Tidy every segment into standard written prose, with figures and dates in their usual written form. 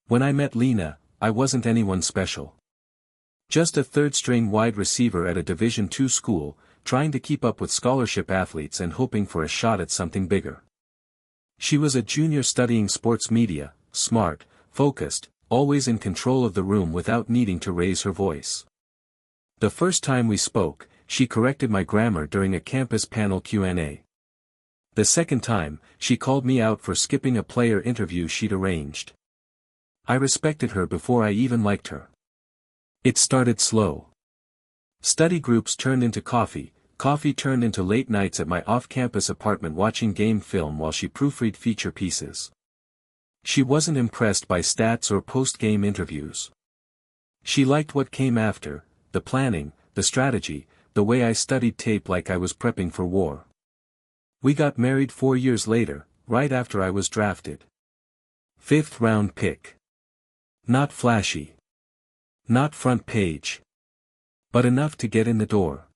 When I met Lena, I wasn't anyone special. Just a third-string wide receiver at a Division II school, trying to keep up with scholarship athletes and hoping for a shot at something bigger. She was a junior studying sports media, smart, focused, always in control of the room without needing to raise her voice. The first time we spoke, she corrected my grammar during a campus panel Q&A. The second time, she called me out for skipping a player interview she'd arranged. I respected her before I even liked her. It started slow. Study groups turned into coffee, coffee turned into late nights at my off-campus apartment watching game film while she proofread feature pieces. She wasn't impressed by stats or post-game interviews. She liked what came after, the planning, the strategy, the way I studied tape like I was prepping for war. We got married 4 years later, right after I was drafted. 5th round pick. Not flashy. Not front page. But enough to get in the door.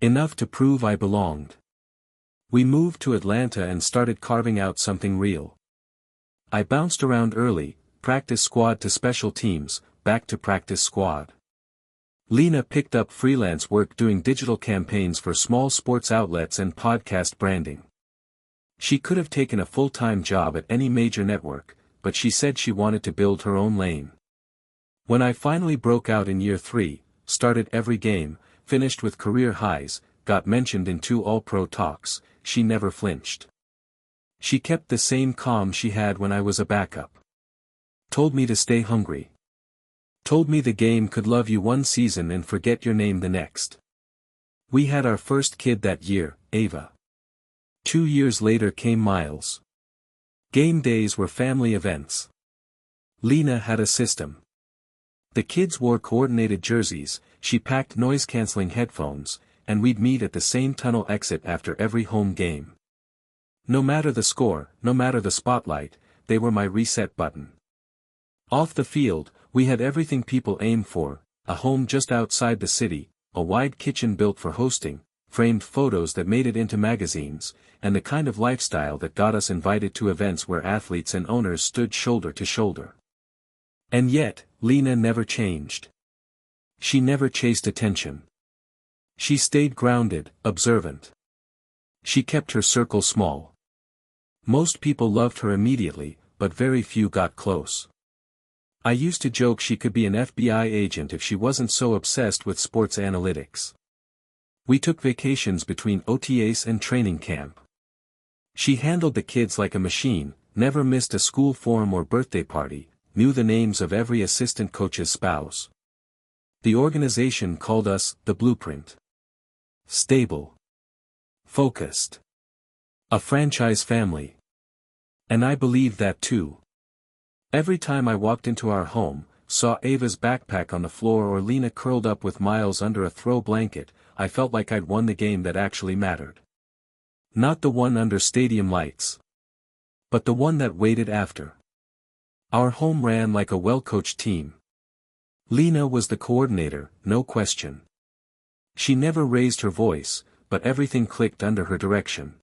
Enough to prove I belonged. We moved to Atlanta and started carving out something real. I bounced around early, practice squad to special teams, back to practice squad. Lena picked up freelance work doing digital campaigns for small sports outlets and podcast branding. She could have taken a full-time job at any major network, but she said she wanted to build her own lane. When I finally broke out in year 3, started every game, finished with career highs, got mentioned in 2 All-Pro talks, she never flinched. She kept the same calm she had when I was a backup. Told me to stay hungry. Told me the game could love you one season and forget your name the next. We had our first kid that year, Ava. 2 years later came Miles. Game days were family events. Lena had a system. The kids wore coordinated jerseys, she packed noise-canceling headphones, and we'd meet at the same tunnel exit after every home game. No matter the score, no matter the spotlight, they were my reset button. Off the field, we had everything people aim for, a home just outside the city, a wide kitchen built for hosting, framed photos that made it into magazines, and the kind of lifestyle that got us invited to events where athletes and owners stood shoulder to shoulder. And yet, Lena never changed. She never chased attention. She stayed grounded, observant. She kept her circle small. Most people loved her immediately, but very few got close. I used to joke she could be an FBI agent if she wasn't so obsessed with sports analytics. We took vacations between OTAs and training camp. She handled the kids like a machine, never missed a school forum or birthday party, knew the names of every assistant coach's spouse. The organization called us the Blueprint. Stable. Focused. A franchise family. And I believed that too. Every time I walked into our home, saw Ava's backpack on the floor or Lena curled up with Miles under a throw blanket, I felt like I'd won the game that actually mattered. Not the one under stadium lights. But the one that waited after. Our home ran like a well-coached team. Lena was the coordinator, no question. She never raised her voice, but everything clicked under her direction.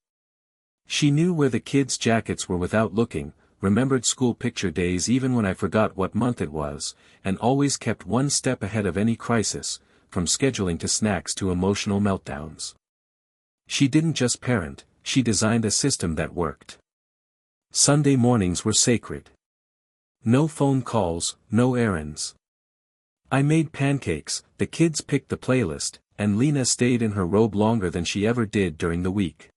She knew where the kids' jackets were without looking, remembered school picture days even when I forgot what month it was, and always kept one step ahead of any crisis, from scheduling to snacks to emotional meltdowns. She didn't just parent, she designed a system that worked. Sunday mornings were sacred. No phone calls, no errands. I made pancakes, the kids picked the playlist, and Lena stayed in her robe longer than she ever did during the week.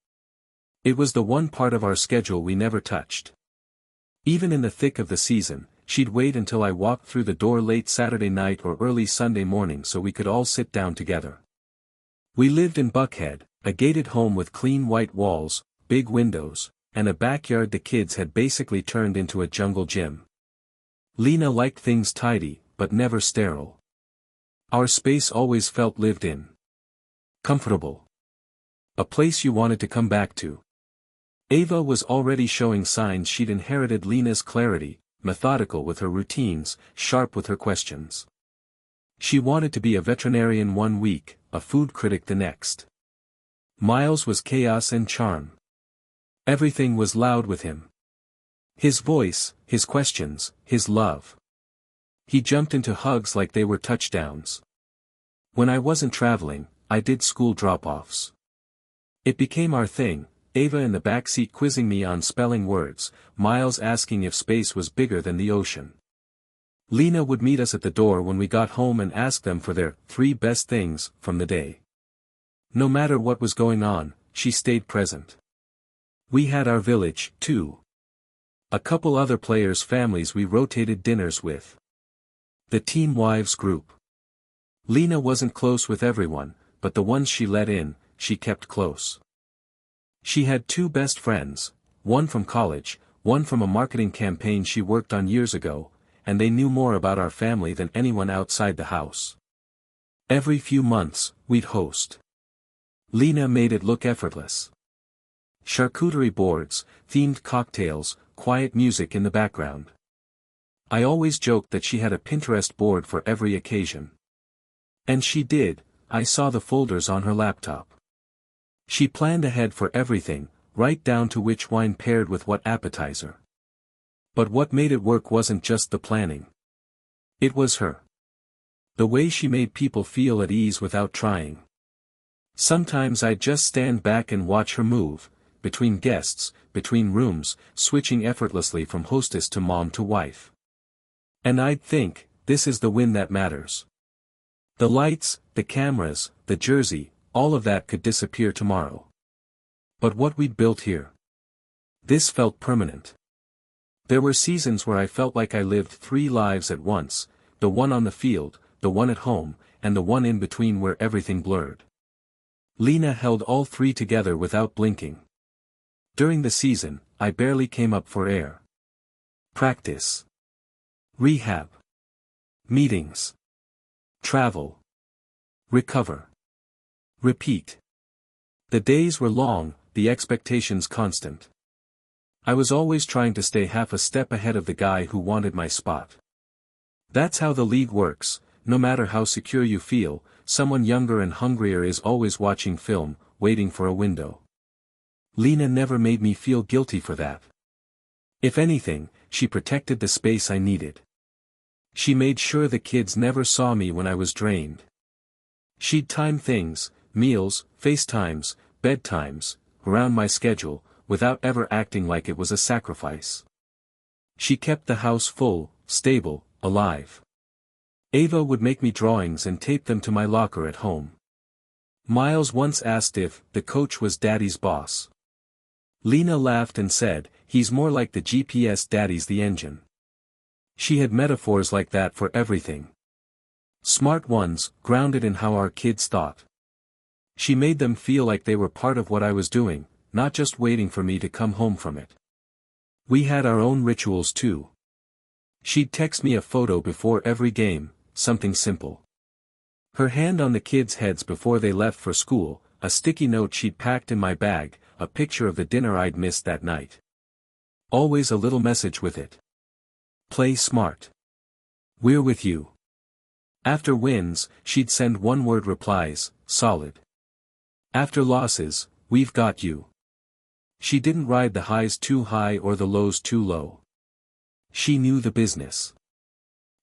It was the one part of our schedule we never touched. Even in the thick of the season, she'd wait until I walked through the door late Saturday night or early Sunday morning so we could all sit down together. We lived in Buckhead, a gated home with clean white walls, big windows, and a backyard the kids had basically turned into a jungle gym. Lena liked things tidy, but never sterile. Our space always felt lived in. Comfortable. A place you wanted to come back to. Ava was already showing signs she'd inherited Lena's clarity, methodical with her routines, sharp with her questions. She wanted to be a veterinarian one week, a food critic the next. Miles was chaos and charm. Everything was loud with him. His voice, his questions, his love. He jumped into hugs like they were touchdowns. When I wasn't traveling, I did school drop-offs. It became our thing, Ava in the backseat quizzing me on spelling words, Miles asking if space was bigger than the ocean. Lena would meet us at the door when we got home and ask them for their 3 best things from the day. No matter what was going on, she stayed present. We had our village, too. A couple other players' families we rotated dinners with. The Team Wives group. Lena wasn't close with everyone, but the ones she let in, she kept close. She had 2 best friends, one from college, one from a marketing campaign she worked on years ago, and they knew more about our family than anyone outside the house. Every few months, we'd host. Lena made it look effortless. Charcuterie boards, themed cocktails, quiet music in the background. I always joked that she had a Pinterest board for every occasion. And she did, I saw the folders on her laptop. She planned ahead for everything, right down to which wine paired with what appetizer. But what made it work wasn't just the planning. It was her. The way she made people feel at ease without trying. Sometimes I'd just stand back and watch her move, between guests, between rooms, switching effortlessly from hostess to mom to wife. And I'd think, this is the win that matters. The lights, the cameras, the jersey, all of that could disappear tomorrow. But what we'd built here. This felt permanent. There were seasons where I felt like I lived 3 lives at once, the one on the field, the one at home, and the one in between where everything blurred. Lena held all 3 together without blinking. During the season, I barely came up for air. Practice. Rehab. Meetings. Travel. Recover. Repeat. The days were long, the expectations constant. I was always trying to stay half a step ahead of the guy who wanted my spot. That's how the league works, no matter how secure you feel, someone younger and hungrier is always watching film, waiting for a window. Lena never made me feel guilty for that. If anything, she protected the space I needed. She made sure the kids never saw me when I was drained. She'd time things, meals, FaceTimes, bedtimes, around my schedule, without ever acting like it was a sacrifice. She kept the house full, stable, alive. Ava would make me drawings and tape them to my locker at home. Miles once asked if the coach was Daddy's boss. Lena laughed and said, he's more like the GPS, Daddy's the engine. She had metaphors like that for everything. Smart ones, grounded in how our kids thought. She made them feel like they were part of what I was doing, not just waiting for me to come home from it. We had our own rituals too. She'd text me a photo before every game, something simple. Her hand on the kids' heads before they left for school, a sticky note she'd packed in my bag, a picture of the dinner I'd missed that night. Always a little message with it. Play smart. We're with you. After wins, she'd send one-word replies, solid. After losses, we've got you. She didn't ride the highs too high or the lows too low. She knew the business.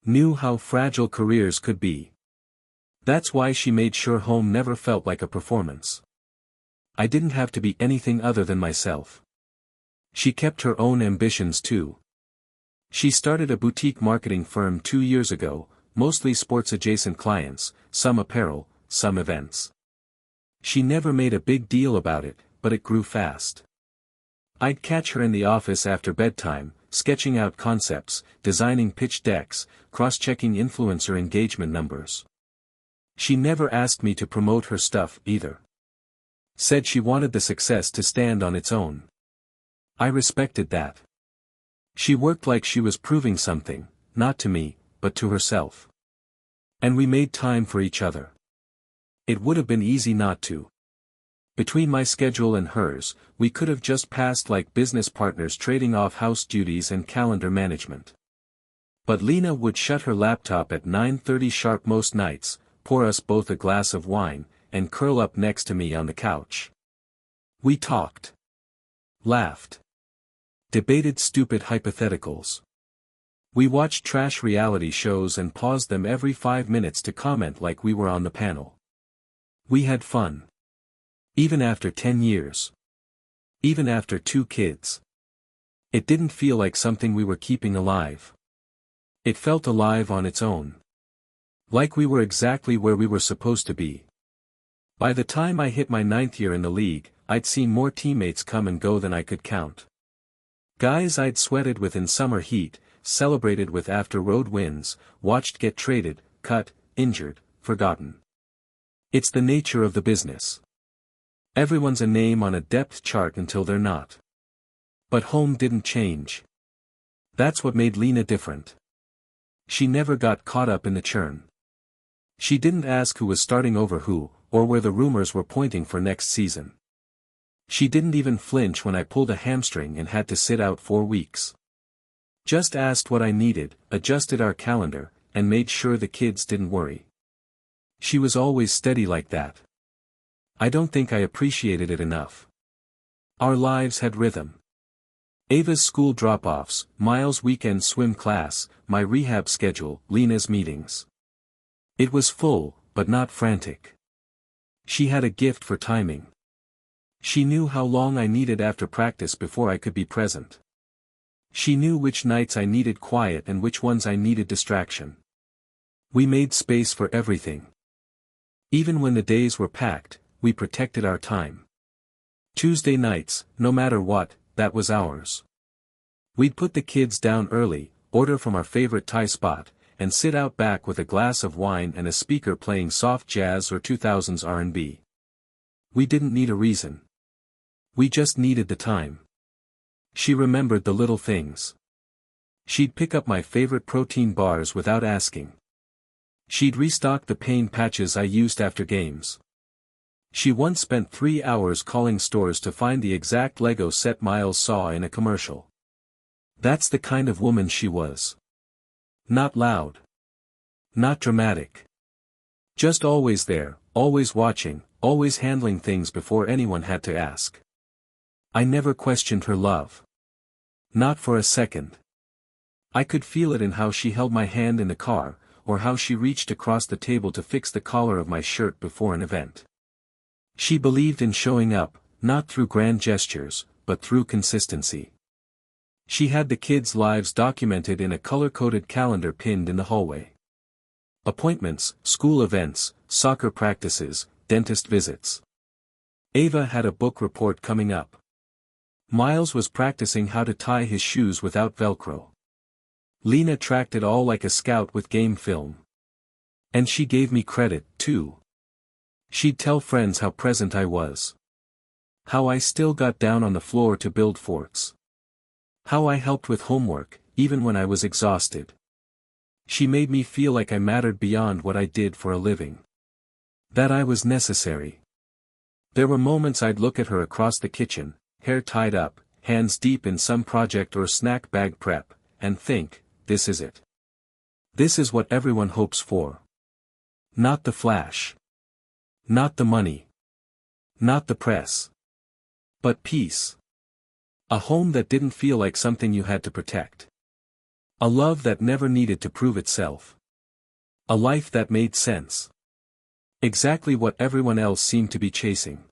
Knew how fragile careers could be. That's why she made sure home never felt like a performance. I didn't have to be anything other than myself. She kept her own ambitions too. She started a boutique marketing firm 2 years ago, mostly sports-adjacent clients, some apparel, some events. She never made a big deal about it, but it grew fast. I'd catch her in the office after bedtime, sketching out concepts, designing pitch decks, cross-checking influencer engagement numbers. She never asked me to promote her stuff either. Said she wanted the success to stand on its own. I respected that. She worked like she was proving something, not to me, but to herself. And we made time for each other. It would have been easy not to. Between my schedule and hers, we could have just passed like business partners trading off house duties and calendar management. But Lena would shut her laptop at 9:30 sharp most nights, pour us both a glass of wine, and curl up next to me on the couch. We talked. Laughed. Debated stupid hypotheticals. We watched trash reality shows and paused them every 5 minutes to comment like we were on the panel. We had fun. Even after 10 years. Even after 2 kids. It didn't feel like something we were keeping alive. It felt alive on its own. Like we were exactly where we were supposed to be. By the time I hit my 9th year in the league, I'd seen more teammates come and go than I could count. Guys I'd sweated with in summer heat, celebrated with after road wins, watched get traded, cut, injured, forgotten. It's the nature of the business. Everyone's a name on a depth chart until they're not. But home didn't change. That's what made Lena different. She never got caught up in the churn. She didn't ask who was starting over who, or where the rumors were pointing for next season. She didn't even flinch when I pulled a hamstring and had to sit out 4 weeks. Just asked what I needed, adjusted our calendar, and made sure the kids didn't worry. She was always steady like that. I don't think I appreciated it enough. Our lives had rhythm. Ava's school drop-offs, Miles' weekend swim class, my rehab schedule, Lena's meetings. It was full, but not frantic. She had a gift for timing. She knew how long I needed after practice before I could be present. She knew which nights I needed quiet and which ones I needed distraction. We made space for everything. Even when the days were packed, we protected our time. Tuesday nights, no matter what, that was ours. We'd put the kids down early, order from our favorite Thai spot, and sit out back with a glass of wine and a speaker playing soft jazz or 2000s R&B. We didn't need a reason. We just needed the time. She remembered the little things. She'd pick up my favorite protein bars without asking. She'd restock the pain patches I used after games. She once spent 3 hours calling stores to find the exact Lego set Miles saw in a commercial. That's the kind of woman she was. Not loud. Not dramatic. Just always there, always watching, always handling things before anyone had to ask. I never questioned her love. Not for a second. I could feel it in how she held my hand in the car, or how she reached across the table to fix the collar of my shirt before an event. She believed in showing up, not through grand gestures, but through consistency. She had the kids' lives documented in a color-coded calendar pinned in the hallway. Appointments, school events, soccer practices, dentist visits. Ava had a book report coming up. Miles was practicing how to tie his shoes without Velcro. Lena tracked it all like a scout with game film. And she gave me credit, too. She'd tell friends how present I was. How I still got down on the floor to build forts. How I helped with homework, even when I was exhausted. She made me feel like I mattered beyond what I did for a living. That I was necessary. There were moments I'd look at her across the kitchen, hair tied up, hands deep in some project or snack bag prep, and think, this is it. This is what everyone hopes for. Not the flash. Not the money. Not the press. But peace. A home that didn't feel like something you had to protect. A love that never needed to prove itself. A life that made sense. Exactly what everyone else seemed to be chasing.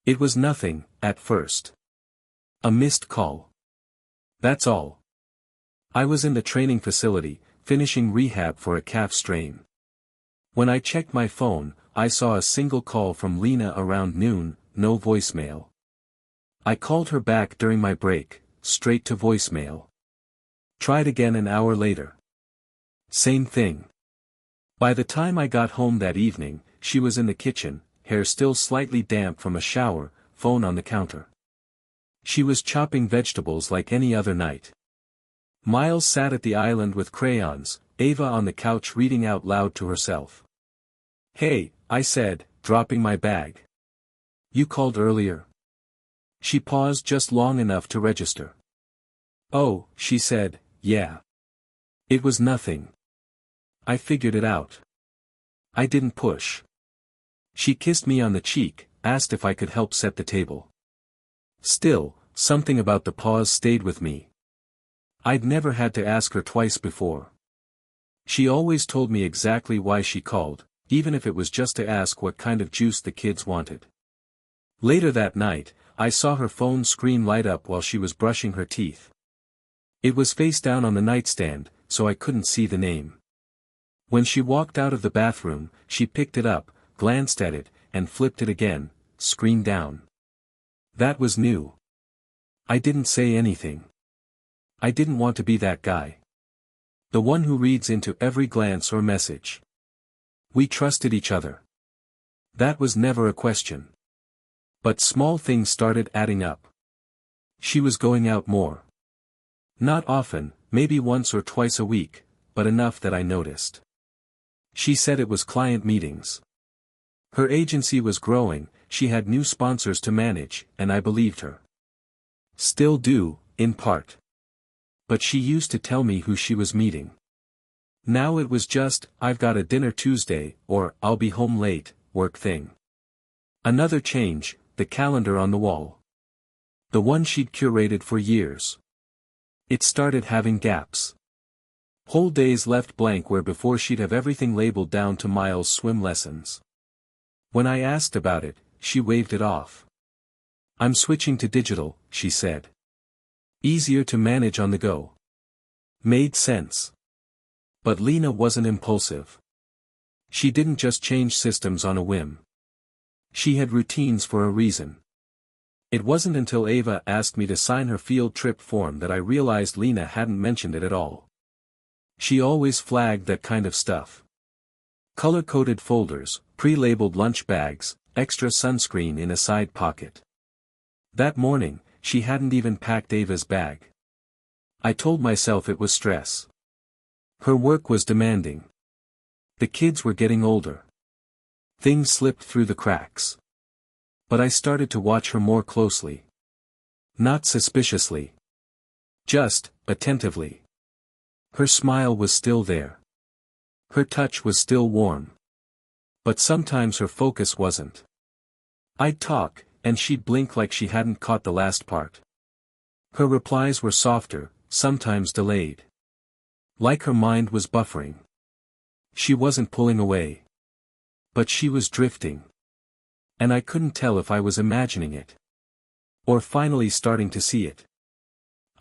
It was nothing, at first. A missed call. That's all. I was in the training facility, finishing rehab for a calf strain. When I checked my phone, I saw a single call from Lena around noon, no voicemail. I called her back during my break, straight to voicemail. Tried again an hour later. Same thing. By the time I got home that evening, she was in the kitchen, hair still slightly damp from a shower, phone on the counter. She was chopping vegetables like any other night. Miles sat at the island with crayons, Ava on the couch reading out loud to herself. "Hey," I said, dropping my bag. "You called earlier?" She paused just long enough to register. "Oh," she said, "yeah. It was nothing. I figured it out. I didn't push." She kissed me on the cheek, asked if I could help set the table. Still, Something about the pause stayed with me. I'd never had to ask her twice before. She always told me exactly why she called, even if it was just to ask what kind of juice the kids wanted. Later that night, I saw her phone screen light up while she was brushing her teeth. It was face down on the nightstand, so I couldn't see the name. When she walked out of the bathroom, she picked it up, glanced at it, and flipped it again, screen down. That was new. I didn't say anything. I didn't want to be that guy. The one who reads into every glance or message. We trusted each other. That was never a question. But small things started adding up. She was going out more. Not often, maybe once or twice a week, but enough that I noticed. She said it was client meetings. Her agency was growing, she had new sponsors to manage, and I believed her. Still do, in part. But she used to tell me who she was meeting. Now it was just, I've got a dinner Tuesday, or I'll be home late, work thing. Another change, the calendar on the wall. The one she'd curated for years. It started having gaps. Whole days left blank where before she'd have everything labeled down to Miles' swim lessons. When I asked about it, she waved it off. I'm switching to digital, she said. Easier to manage on the go. Made sense. But Lena wasn't impulsive. She didn't just change systems on a whim. She had routines for a reason. It wasn't until Ava asked me to sign her field trip form that I realized Lena hadn't mentioned it at all. She always flagged that kind of stuff. Color-coded folders, pre-labeled lunch bags, extra sunscreen in a side pocket. That morning, she hadn't even packed Ava's bag. I told myself it was stress. Her work was demanding. The kids were getting older. Things slipped through the cracks. But I started to watch her more closely. Not suspiciously. Just, attentively. Her smile was still there. Her touch was still warm. But sometimes her focus wasn't. I'd talk, and she'd blink like she hadn't caught the last part. Her replies were softer, sometimes delayed. Like her mind was buffering. She wasn't pulling away. But she was drifting. And I couldn't tell if I was imagining it. Or finally starting to see it.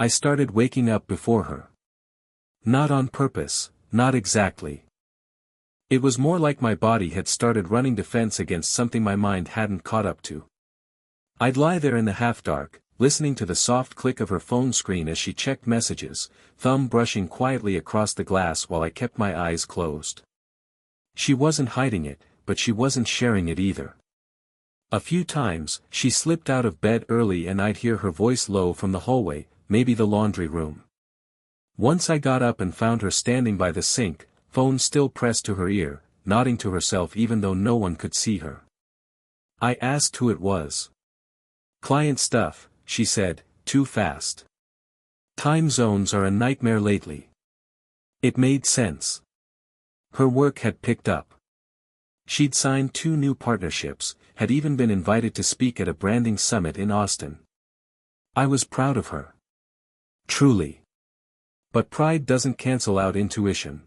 I started waking up before her. Not on purpose, not exactly. It was more like my body had started running defense against something my mind hadn't caught up to. I'd lie there in the half-dark, listening to the soft click of her phone screen as she checked messages, thumb brushing quietly across the glass while I kept my eyes closed. She wasn't hiding it, but she wasn't sharing it either. A few times, she slipped out of bed early and I'd hear her voice low from the hallway, maybe the laundry room. Once I got up and found her standing by the sink, phone still pressed to her ear, nodding to herself even though no one could see her. I asked who it was. Client stuff, she said, too fast. Time zones are a nightmare lately. It made sense. Her work had picked up. She'd signed 2 new partnerships, had even been invited to speak at a branding summit in Austin. I was proud of her. Truly. But pride doesn't cancel out intuition.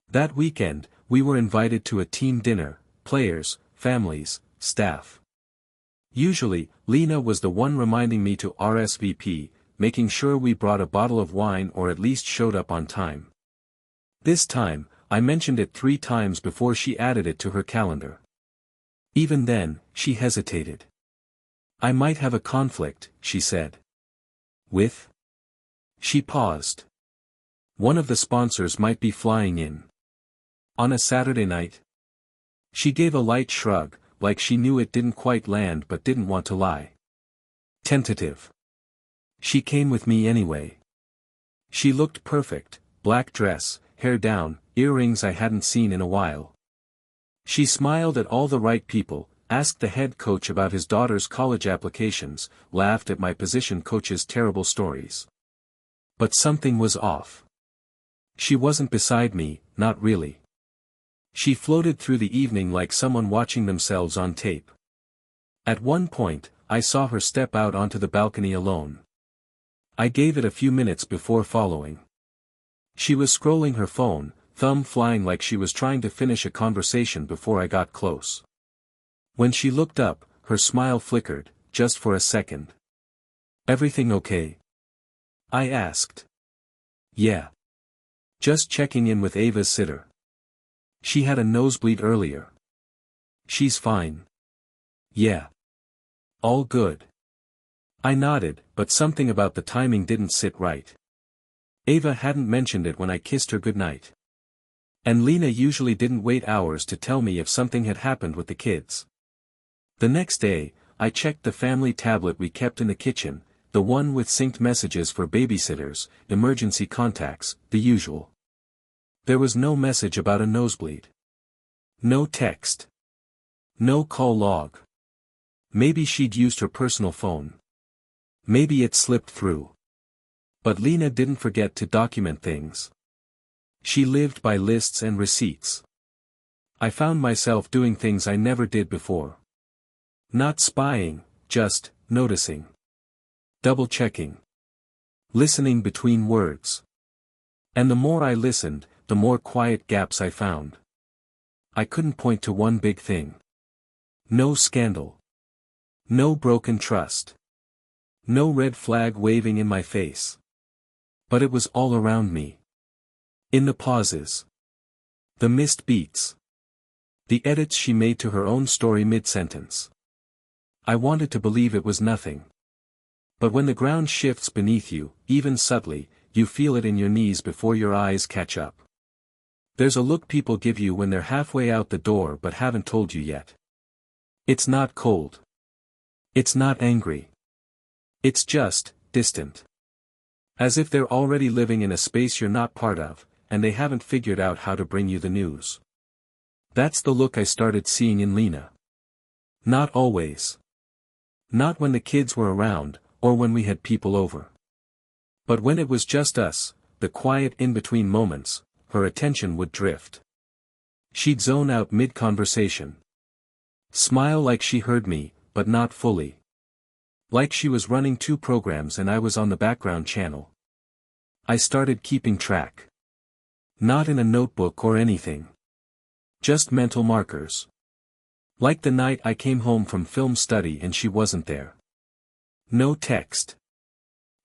That weekend, we were invited to a team dinner, players, families, staff. Usually, Lena was the one reminding me to RSVP, making sure we brought a bottle of wine or at least showed up on time. This time, I mentioned it 3 times before she added it to her calendar. Even then, she hesitated. I might have a conflict, she said. With? She paused. One of the sponsors might be flying in. On a Saturday night? She gave a light shrug, like she knew it didn't quite land but didn't want to lie. Tentative. She came with me anyway. She looked perfect, black dress, hair down, earrings I hadn't seen in a while. She smiled at all the right people, asked the head coach about his daughter's college applications, laughed at my position coach's terrible stories. But something was off. She wasn't beside me, not really. She floated through the evening like someone watching themselves on tape. At one point, I saw her step out onto the balcony alone. I gave it a few minutes before following. She was scrolling her phone, thumb flying like she was trying to finish a conversation before I got close. When she looked up, her smile flickered, just for a second. "Everything okay?" I asked. "Yeah. Just checking in with Ava's sitter. She had a nosebleed earlier. She's fine." "Yeah. All good." I nodded, but something about the timing didn't sit right. Ava hadn't mentioned it when I kissed her goodnight. And Lena usually didn't wait hours to tell me if something had happened with the kids. The next day, I checked the family tablet we kept in the kitchen, the one with synced messages for babysitters, emergency contacts, the usual. There was no message about a nosebleed. No text. No call log. Maybe she'd used her personal phone. Maybe it slipped through. But Lena didn't forget to document things. She lived by lists and receipts. I found myself doing things I never did before. Not spying, just noticing. Double-checking. Listening between words. And the more I listened, the more quiet gaps I found. I couldn't point to one big thing. No scandal. No broken trust. No red flag waving in my face. But it was all around me. In the pauses. The missed beats. The edits she made to her own story mid-sentence. I wanted to believe it was nothing. But when the ground shifts beneath you, even subtly, you feel it in your knees before your eyes catch up. There's a look people give you when they're halfway out the door but haven't told you yet. It's not cold. It's not angry. It's just distant. As if they're already living in a space you're not part of, and they haven't figured out how to bring you the news. That's the look I started seeing in Lena. Not always. Not when the kids were around, or when we had people over. But when it was just us, the quiet in-between moments, her attention would drift. She'd zone out mid-conversation. Smile like she heard me, but not fully. Like she was running two programs and I was on the background channel. I started keeping track. Not in a notebook or anything. Just mental markers. Like the night I came home from film study and she wasn't there. No text.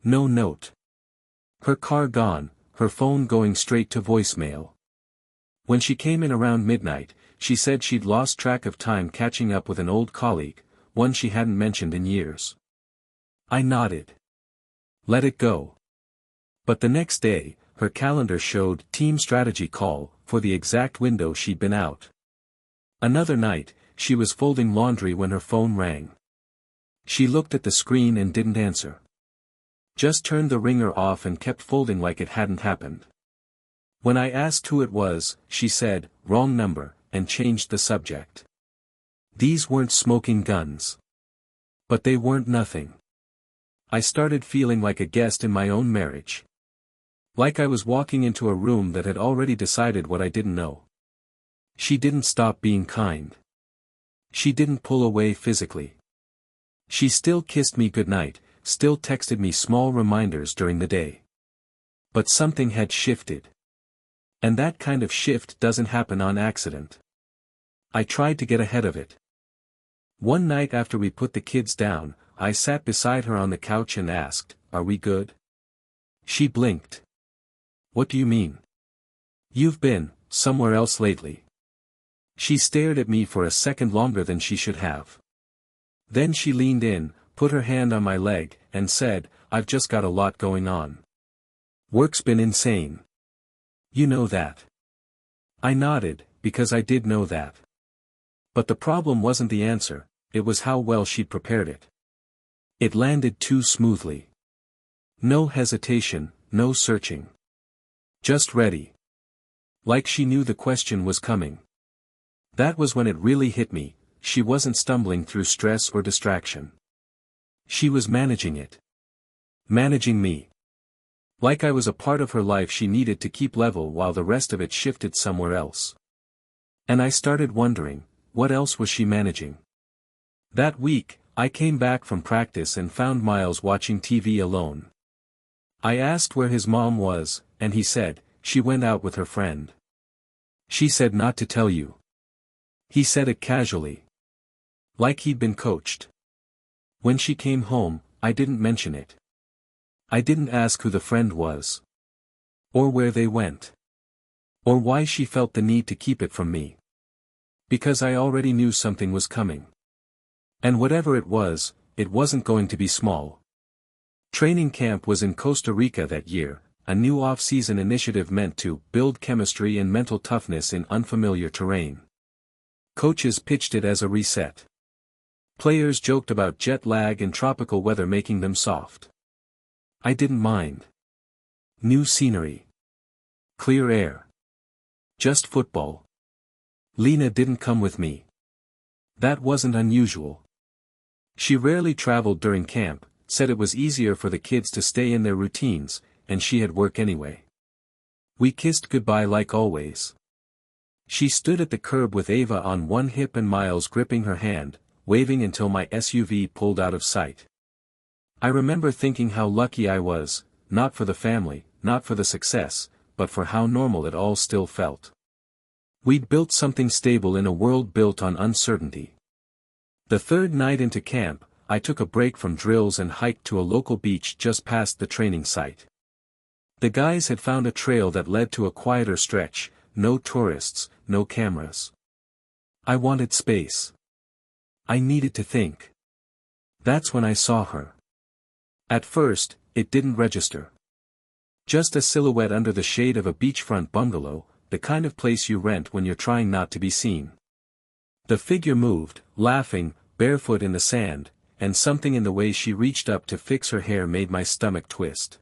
No note. Her car gone, her phone going straight to voicemail. When she came in around midnight, she said she'd lost track of time catching up with an old colleague, one she hadn't mentioned in years. I nodded. Let it go. But the next day, her calendar showed team strategy call for the exact window she'd been out. Another night, she was folding laundry when her phone rang. She looked at the screen and didn't answer. Just turned the ringer off and kept folding like it hadn't happened. When I asked who it was, she said, "Wrong number," and changed the subject. These weren't smoking guns. But they weren't nothing. I started feeling like a guest in my own marriage. Like I was walking into a room that had already decided what I didn't know. She didn't stop being kind. She didn't pull away physically. She still kissed me goodnight, still texted me small reminders during the day. But something had shifted. And that kind of shift doesn't happen on accident. I tried to get ahead of it. One night after we put the kids down, I sat beside her on the couch and asked, "Are we good?" She blinked. "What do you mean?" "You've been somewhere else lately." She stared at me for a second longer than she should have. Then she leaned in, put her hand on my leg, and said, "I've just got a lot going on. Work's been insane. You know that." I nodded, because I did know that. But the problem wasn't the answer, it was how well she'd prepared it. It landed too smoothly. No hesitation, no searching. Just ready. Like she knew the question was coming. That was when it really hit me, she wasn't stumbling through stress or distraction. She was managing it. Managing me. Like I was a part of her life she needed to keep level while the rest of it shifted somewhere else. And I started wondering, what else was she managing? That week, I came back from practice and found Miles watching TV alone. I asked where his mom was, and he said, "She went out with her friend. She said not to tell you." He said it casually. Like he'd been coached. When she came home, I didn't mention it. I didn't ask who the friend was. Or where they went. Or why she felt the need to keep it from me. Because I already knew something was coming. And whatever it wasn't going to be small. Training camp was in Costa Rica that year, a new off-season initiative meant to build chemistry and mental toughness in unfamiliar terrain. Coaches pitched it as a reset. Players joked about jet lag and tropical weather making them soft. I didn't mind. New scenery. Clear air. Just football. Lena didn't come with me. That wasn't unusual. She rarely traveled during camp, said it was easier for the kids to stay in their routines, and she had work anyway. We kissed goodbye like always. She stood at the curb with Ava on one hip and Miles gripping her hand, waving until my SUV pulled out of sight. I remember thinking how lucky I was, not for the family, not for the success, but for how normal it all still felt. We'd built something stable in a world built on uncertainty. The third night into camp, I took a break from drills and hiked to a local beach just past the training site. The guys had found a trail that led to a quieter stretch, no tourists, no cameras. I wanted space. I needed to think. That's when I saw her. At first, it didn't register. Just a silhouette under the shade of a beachfront bungalow, the kind of place you rent when you're trying not to be seen. The figure moved, laughing, barefoot in the sand, and something in the way she reached up to fix her hair made my stomach twist.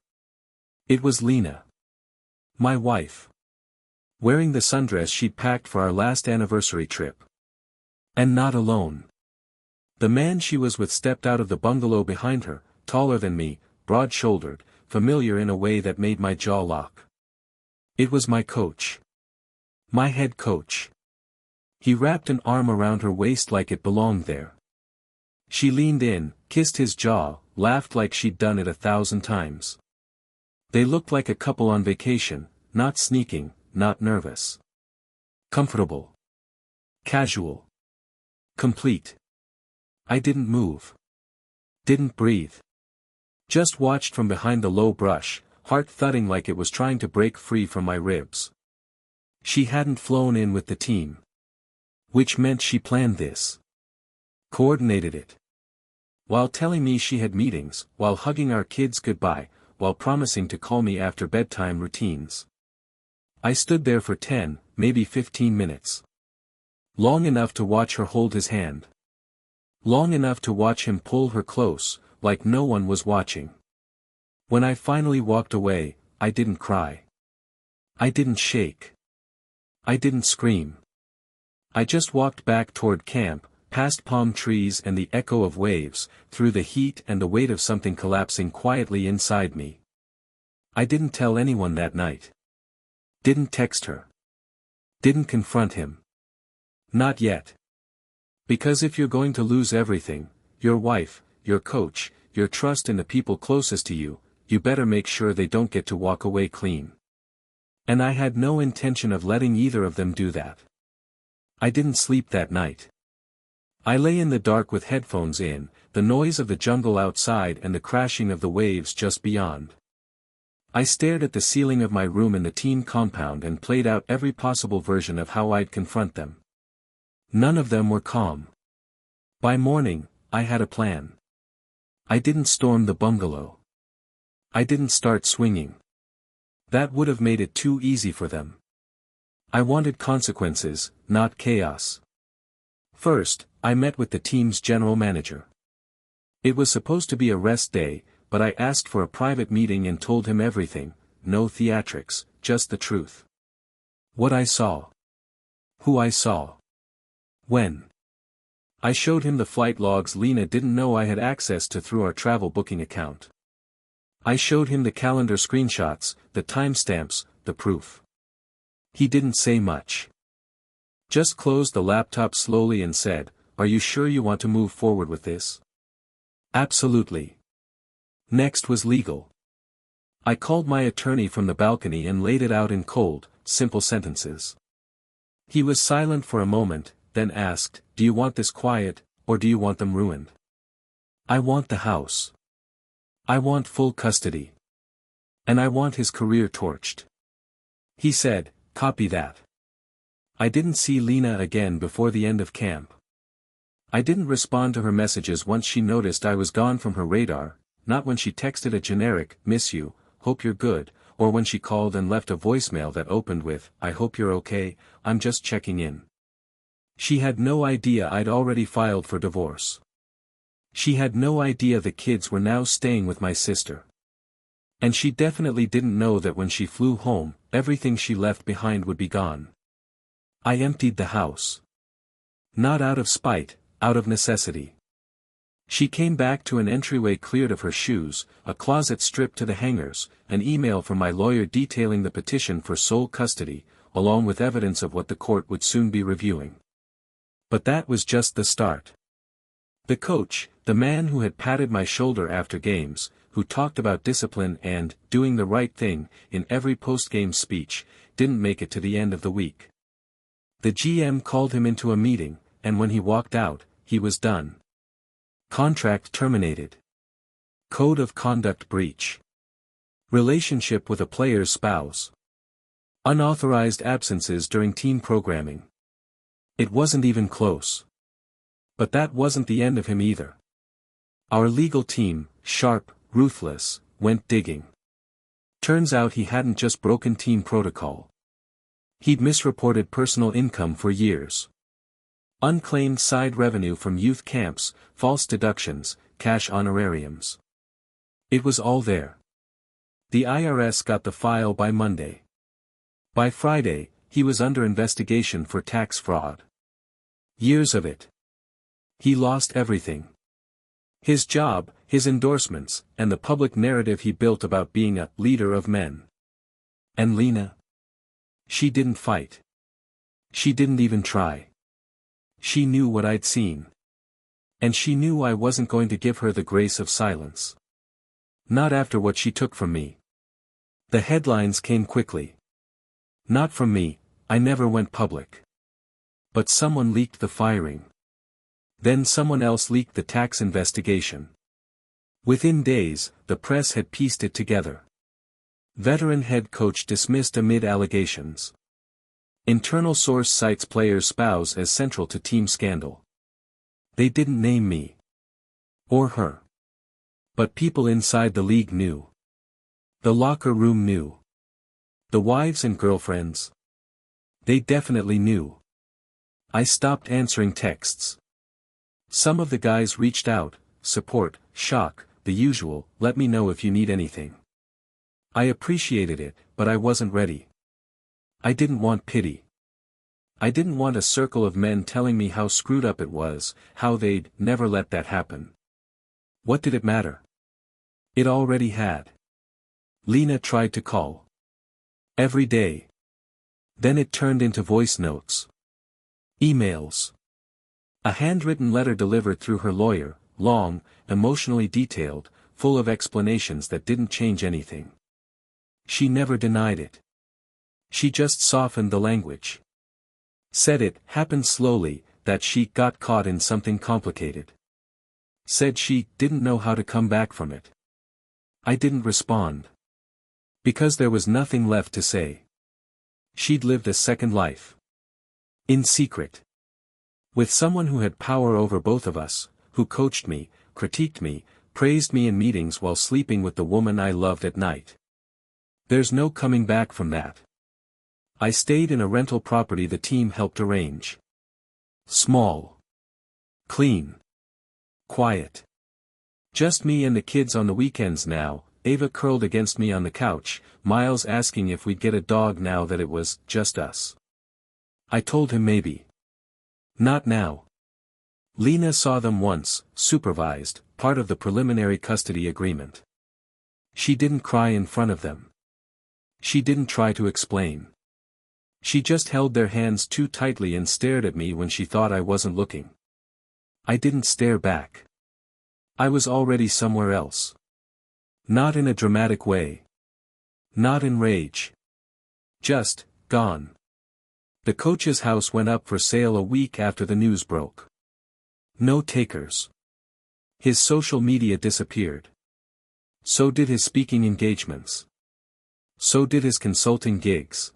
It was Lena. My wife. Wearing the sundress she'd packed for our last anniversary trip. And not alone. The man she was with stepped out of the bungalow behind her, taller than me, broad-shouldered, familiar in a way that made my jaw lock. It was my coach. My head coach. He wrapped an arm around her waist like it belonged there. She leaned in, kissed his jaw, laughed like she'd done it 1,000 times. They looked like a couple on vacation, not sneaking, not nervous. Comfortable. Casual. Complete. I didn't move. Didn't breathe. Just watched from behind the low brush, heart thudding like it was trying to break free from my ribs. She hadn't flown in with the team. Which meant she planned this. Coordinated it. While telling me she had meetings, while hugging our kids goodbye, while promising to call me after bedtime routines. I stood there for 10, maybe 15 minutes. Long enough to watch her hold his hand. Long enough to watch him pull her close, like no one was watching. When I finally walked away, I didn't cry. I didn't shake. I didn't scream. I just walked back toward camp, past palm trees and the echo of waves, through the heat and the weight of something collapsing quietly inside me. I didn't tell anyone that night. Didn't text her. Didn't confront him. Not yet. Because if you're going to lose everything, your wife, your coach, your trust in the people closest to you, you better make sure they don't get to walk away clean. And I had no intention of letting either of them do that. I didn't sleep that night. I lay in the dark with headphones in, the noise of the jungle outside and the crashing of the waves just beyond. I stared at the ceiling of my room in the teen compound and played out every possible version of how I'd confront them. None of them were calm. By morning, I had a plan. I didn't storm the bungalow. I didn't start swinging. That would have made it too easy for them. I wanted consequences, not chaos. First, I met with the team's general manager. It was supposed to be a rest day, but I asked for a private meeting and told him everything, no theatrics, just the truth. What I saw. Who I saw. When. I showed him the flight logs Lena didn't know I had access to through our travel booking account. I showed him the calendar screenshots, the timestamps, the proof. He didn't say much. Just closed the laptop slowly and said, "Are you sure you want to move forward with this?" Absolutely. Next was legal. I called my attorney from the balcony and laid it out in cold, simple sentences. He was silent for a moment, then asked, "Do you want this quiet, or do you want them ruined?" "I want the house. I want full custody. And I want his career torched." He said, "Copy that." I didn't see Lena again before the end of camp. I didn't respond to her messages once she noticed I was gone from her radar, not when she texted a generic, "Miss you, hope you're good," or when she called and left a voicemail that opened with, "I hope you're okay, I'm just checking in." She had no idea I'd already filed for divorce. She had no idea the kids were now staying with my sister. And she definitely didn't know that when she flew home, everything she left behind would be gone. I emptied the house. Not out of spite, out of necessity. She came back to an entryway cleared of her shoes, a closet stripped to the hangers, an email from my lawyer detailing the petition for sole custody, along with evidence of what the court would soon be reviewing. But that was just the start. The coach, the man who had patted my shoulder after games, who talked about discipline and doing the right thing in every post-game speech, didn't make it to the end of the week. The GM called him into a meeting, and when he walked out, he was done. Contract terminated. Code of conduct breach. Relationship with a player's spouse. Unauthorized absences during team programming. It wasn't even close. But that wasn't the end of him either. Our legal team, sharp, ruthless, went digging. Turns out he hadn't just broken team protocol. He'd misreported personal income for years. Unclaimed side revenue from youth camps, false deductions, cash honorariums. It was all there. The IRS got the file by Monday. By Friday, he was under investigation for tax fraud. Years of it. He lost everything. His job, his endorsements, and the public narrative he built about being a leader of men. And Lena? She didn't fight. She didn't even try. She knew what I'd seen. And she knew I wasn't going to give her the grace of silence. Not after what she took from me. The headlines came quickly. Not from me, I never went public. But someone leaked the firing. Then someone else leaked the tax investigation. Within days, the press had pieced it together. Veteran head coach dismissed amid allegations. Internal source cites player's spouse as central to team scandal. They didn't name me. Or her. But people inside the league knew. The locker room knew. The wives and girlfriends. They definitely knew. I stopped answering texts. Some of the guys reached out, support, shock, the usual, let me know if you need anything. I appreciated it, but I wasn't ready. I didn't want pity. I didn't want a circle of men telling me how screwed up it was, how they'd never let that happen. What did it matter? It already had. Lena tried to call. Every day. Then it turned into voice notes. Emails. A handwritten letter delivered through her lawyer, long, emotionally detailed, full of explanations that didn't change anything. She never denied it. She just softened the language. Said it happened slowly, that she got caught in something complicated. Said she didn't know how to come back from it. I didn't respond. Because there was nothing left to say. She'd lived a second life. In secret. With someone who had power over both of us, who coached me, critiqued me, praised me in meetings while sleeping with the woman I loved at night. There's no coming back from that. I stayed in a rental property the team helped arrange. Small. Clean. Quiet. Just me and the kids on the weekends now. Ava curled against me on the couch, Miles asking if we'd get a dog now that it was just us. I told him maybe. Not now. Lena saw them once, supervised, part of the preliminary custody agreement. She didn't cry in front of them. She didn't try to explain. She just held their hands too tightly and stared at me when she thought I wasn't looking. I didn't stare back. I was already somewhere else. Not in a dramatic way. Not in rage. Just, gone. The coach's house went up for sale a week after the news broke. No takers. His social media disappeared. So did his speaking engagements. So did his consulting gigs.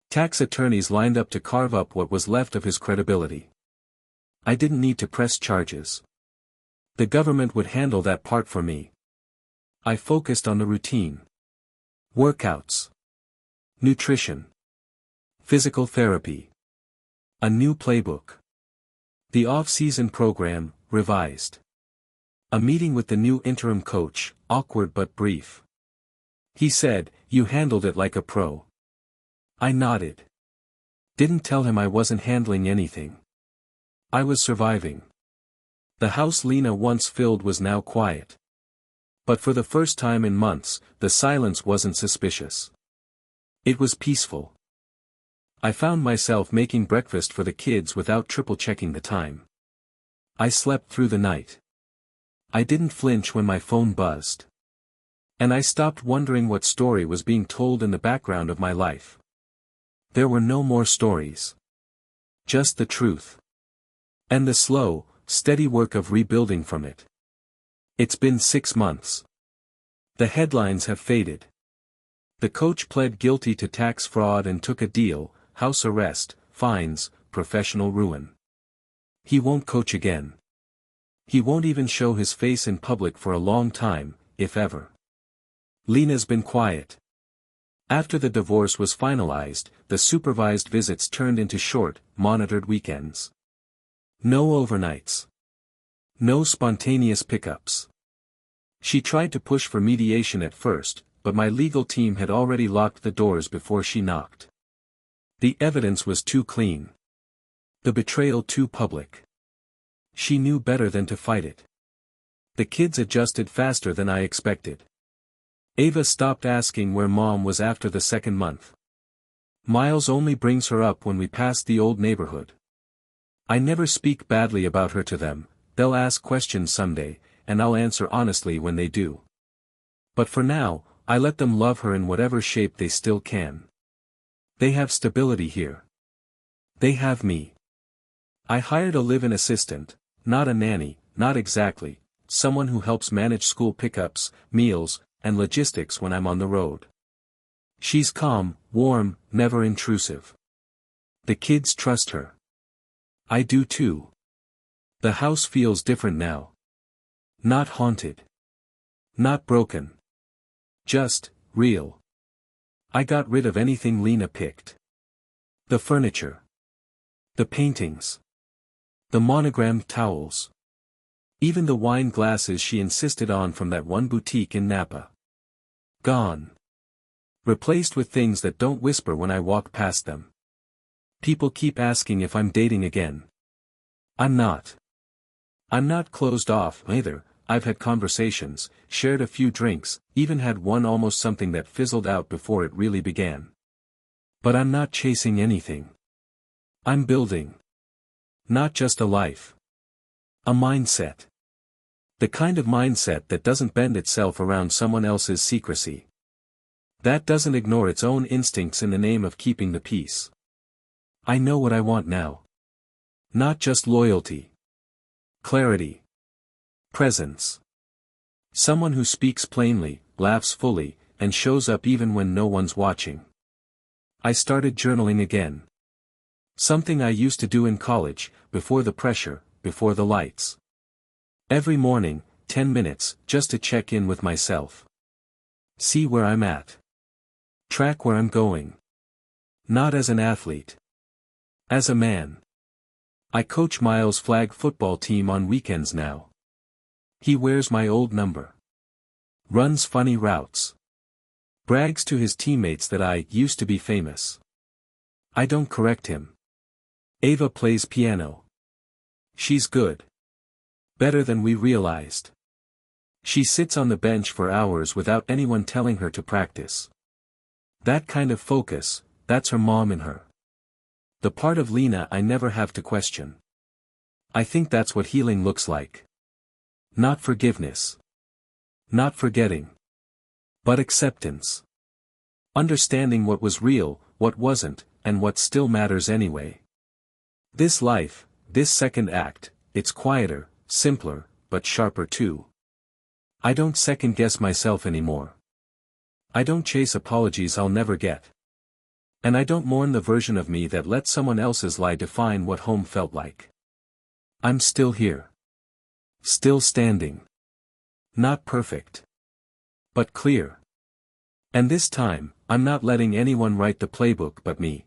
Tax attorneys lined up to carve up what was left of his credibility. I didn't need to press charges. The government would handle that part for me. I focused on the routine. Workouts. Nutrition. Physical therapy. A new playbook. The off-season program, revised. A meeting with the new interim coach, awkward but brief. He said, "You handled it like a pro." I nodded. Didn't tell him I wasn't handling anything. I was surviving. The house Lena once filled was now quiet. But for the first time in months, the silence wasn't suspicious. It was peaceful. I found myself making breakfast for the kids without triple-checking the time. I slept through the night. I didn't flinch when my phone buzzed. And I stopped wondering what story was being told in the background of my life. There were no more stories. Just the truth. And the slow, steady work of rebuilding from it. It's been 6 months. The headlines have faded. The coach pled guilty to tax fraud and took a deal, house arrest, fines, professional ruin. He won't coach again. He won't even show his face in public for a long time, if ever. Lena's been quiet. After the divorce was finalized, the supervised visits turned into short, monitored weekends. No overnights. No spontaneous pickups. She tried to push for mediation at first, but my legal team had already locked the doors before she knocked. The evidence was too clean. The betrayal too public. She knew better than to fight it. The kids adjusted faster than I expected. Ava stopped asking where Mom was after the 2nd month. Miles only brings her up when we pass the old neighborhood. I never speak badly about her to them. They'll ask questions someday, and I'll answer honestly when they do. But for now, I let them love her in whatever shape they still can. They have stability here. They have me. I hired a live-in assistant, not a nanny, not exactly, someone who helps manage school pickups, meals, and logistics when I'm on the road. She's calm, warm, never intrusive. The kids trust her. I do too. The house feels different now. Not haunted. Not broken. Just, real. I got rid of anything Lena picked. The furniture. The paintings. The monogrammed towels. Even the wine glasses she insisted on from that one boutique in Napa. Gone. Replaced with things that don't whisper when I walk past them. People keep asking if I'm dating again. I'm not. I'm not closed off either. I've had conversations, shared a few drinks, even had one almost something that fizzled out before it really began. But I'm not chasing anything. I'm building. Not just a life. A mindset. The kind of mindset that doesn't bend itself around someone else's secrecy. That doesn't ignore its own instincts in the name of keeping the peace. I know what I want now. Not just loyalty. Clarity. Presence. Someone who speaks plainly, laughs fully, and shows up even when no one's watching. I started journaling again. Something I used to do in college, before the pressure, before the lights. Every morning, 10 minutes, just to check in with myself. See where I'm at. Track where I'm going. Not as an athlete. As a man. I coach Miles' flag football team on weekends now. He wears my old number. Runs funny routes. Brags to his teammates that I used to be famous. I don't correct him. Ava plays piano. She's good. Better than we realized. She sits on the bench for hours without anyone telling her to practice. That kind of focus, that's her mom in her. The part of Lena I never have to question. I think that's what healing looks like. Not forgiveness. Not forgetting. But acceptance. Understanding what was real, what wasn't, and what still matters anyway. This life, this second act, it's quieter, simpler, but sharper too. I don't second-guess myself anymore. I don't chase apologies I'll never get. And I don't mourn the version of me that let someone else's lie define what home felt like. I'm still here. Still standing. Not perfect. But clear. And this time, I'm not letting anyone write the playbook but me.